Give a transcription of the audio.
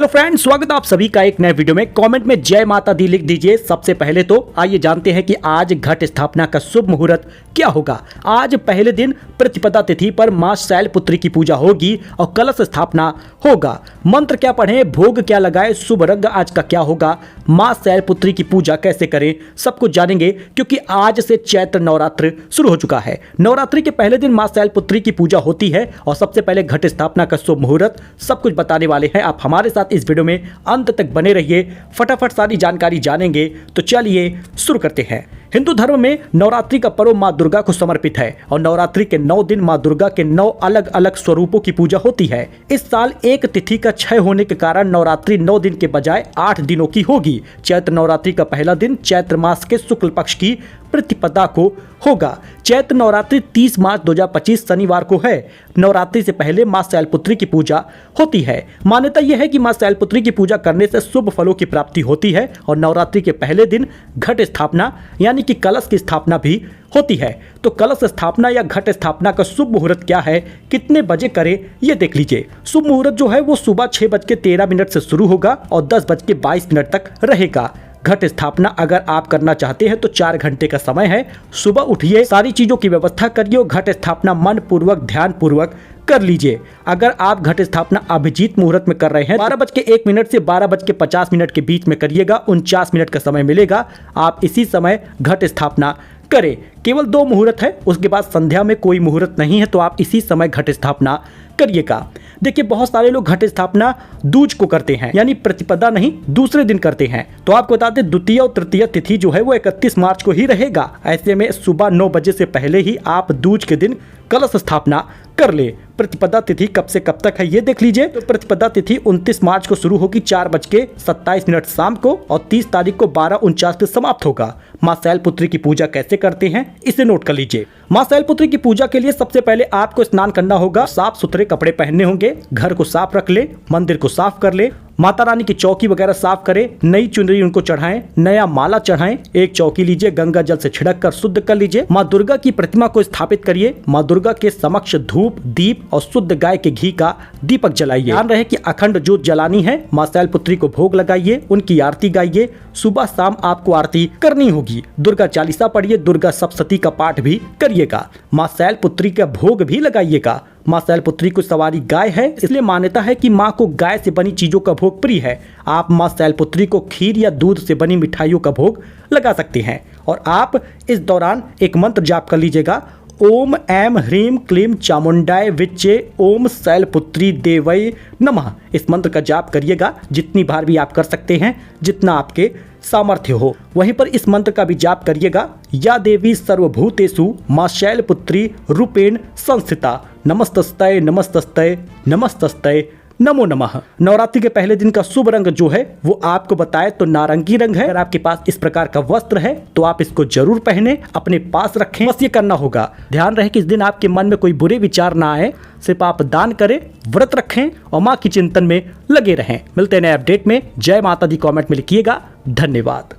Hello friends, स्वागत है आप सभी का एक नए वीडियो में। कमेंट में जय माता दी लिख दीजिए। सबसे पहले तो आइए जानते हैं कि आज घट स्थापना का शुभ मुहूर्त क्या होगा। आज पहले दिन प्रतिपदा तिथि पर मां शैलपुत्री की पूजा होगी और कलश स्थापना होगा। मंत्र क्या पढ़ें, भोग क्या लगाए, शुभ रंग आज का क्या होगा, मां शैलपुत्री की पूजा कैसे करें, सब कुछ जानेंगे क्योंकि आज से चैत्र नवरात्र शुरू हो चुका है। नवरात्रि के पहले दिन मां शैलपुत्री की पूजा होती है और सबसे पहले घट स्थापना का शुभ मुहूर्त सब कुछ बताने वाले हैं। आप हमारे साथ इस वीडियो में अंत तक बने रहिए, फटाफट सारी जानकारी जानेंगे। तो चलिए शुरू करते हैं। हिंदू धर्म में नवरात्रि का पर्व मां दुर्गा को समर्पित है और नवरात्रि के 9 दिन मां दुर्गा के 9 अलग अलग स्वरूपों की पूजा होती है। इस साल एक तिथि का क्षय होने के कारण नवरात्रि 9 दिन के बजाय 8 दिनों की होगी। चैत्र नवरात्रि का पहला दिन चैत्र मास के शुक्ल पक्ष की प्रतिपदा को होगा। चैत्र नवरात्रि 30 मार्च 2025 शनिवार को है। नवरात्रि से पहले मां शैलपुत्री की पूजा होती है। मान्यता यह है कि मां शैलपुत्री की पूजा करने से शुभ फलों की प्राप्ति होती है और नवरात्रि के पहले दिन घट स्थापना यानी कि कलश की स्थापना भी होती है। तो कलश स्थापना या घट स्थापना का शुभ मुहूर्त क्या है, कितने बजे करें, ये देख लीजिए। शुभ मुहूर्त जो है वो सुबह 6:13 से शुरू होगा और 10:22 तक रहेगा। घट स्थापना अगर आप करना चाहते हैं तो 4 घंटे का समय है। सुबह उठिए, सारी चीजों की व्यवस्था करिए और घट स्थापना मन पूर्वक ध्यान पूर्वक कर लीजिए। अगर आप घट स्थापना अभिजीत मुहूर्त में कर रहे हैं 12:01 से 12:50 के बीच में करिएगा। 49 मिनट का समय मिलेगा। आप इसी समय घट स्थापना करें। केवल 2 मुहूर्त है, उसके बाद संध्या में कोई मुहूर्त नहीं है, तो आप इसी समय घट स्थापना करिएगा। देखिए, बहुत सारे लोग घट स्थापना दूज को करते हैं, यानी प्रतिपदा नहीं दूसरे दिन करते हैं। तो आपको बता दें द्वितीय और तृतीय तिथि जो है वो 31 मार्च को ही रहेगा। ऐसे में सुबह 9 बजे से पहले ही आप दूज के दिन कलश स्थापना कर ले। प्रतिपदा तिथि कब से कब तक है ये देख लीजिए। तो प्रतिपदा तिथि 29 मार्च को शुरू होगी 4:27 शाम को और 30 तारीख को 12:49 पे समाप्त होगा। मां शैलपुत्री की पूजा कैसे करते हैं इसे नोट कर लीजिए। मां शैलपुत्री की पूजा के लिए सबसे पहले आपको स्नान करना होगा, साफ सुथरे कपड़े पहनने होंगे, घर को साफ रख ले, मंदिर को साफ कर ले, माता रानी की चौकी वगैरह साफ करें, नई चुनरी उनको चढ़ाएं, नया माला चढ़ाएं, एक चौकी लीजिए, गंगा जल से छिड़क कर शुद्ध कर लीजिए। मां दुर्गा की प्रतिमा को स्थापित करिए। मां दुर्गा के समक्ष धूप, दीप और शुद्ध गाय के घी का दीपक जलाइए। ध्यान रहे कि अखंड ज्योत जलानी है। मां शैलपुत्री को भोग लगाइए, उनकी आरती गाइए। सुबह शाम आपको आरती करनी होगी। दुर्गा चालीसा पढ़िए, दुर्गा सप्तशती का पाठ भी करिएगा। मां शैलपुत्री का भोग भी लगाइएगा। मां शैलपुत्री को सवारी गाय है, इसलिए मान्यता है कि मां को गाय से बनी चीजों का भोग प्रिय है। आप मां शैलपुत्री को खीर या दूध से बनी मिठाइयों का भोग लगा सकते हैं। और आप इस दौरान एक मंत्र जाप कर लीजिएगा, ओम ऐं ह्रीं क्लीं चामुंडाय विच्चे ओम शैलपुत्री देवै नमः। इस मंत्र का जाप करिएगा जितनी बार भी आप कर सकते हैं, जितना आपके सामर्थ्य हो। वहीं पर इस मंत्र का भी जाप करिएगा, या देवी सर्वभूतेषु मां शैलपुत्री रूपेण संस्थिता नमस्तस्तै नमस्तस्तै नमस्तस्तै नमो नमः। नवरात्रि के पहले दिन का शुभ रंग जो है वो आपको बताए तो नारंगी रंग है। अगर आपके पास इस प्रकार का वस्त्र है तो आप इसको जरूर पहने, अपने पास रखें। बस ये करना होगा। ध्यान रहे कि इस दिन आपके मन में कोई बुरे विचार ना आए। सिर्फ आप दान करें, व्रत रखें और माँ की चिंतन में लगे रहें। मिलते हैं नए अपडेट में। जय माता दी कमेंट में लिखिएगा। धन्यवाद।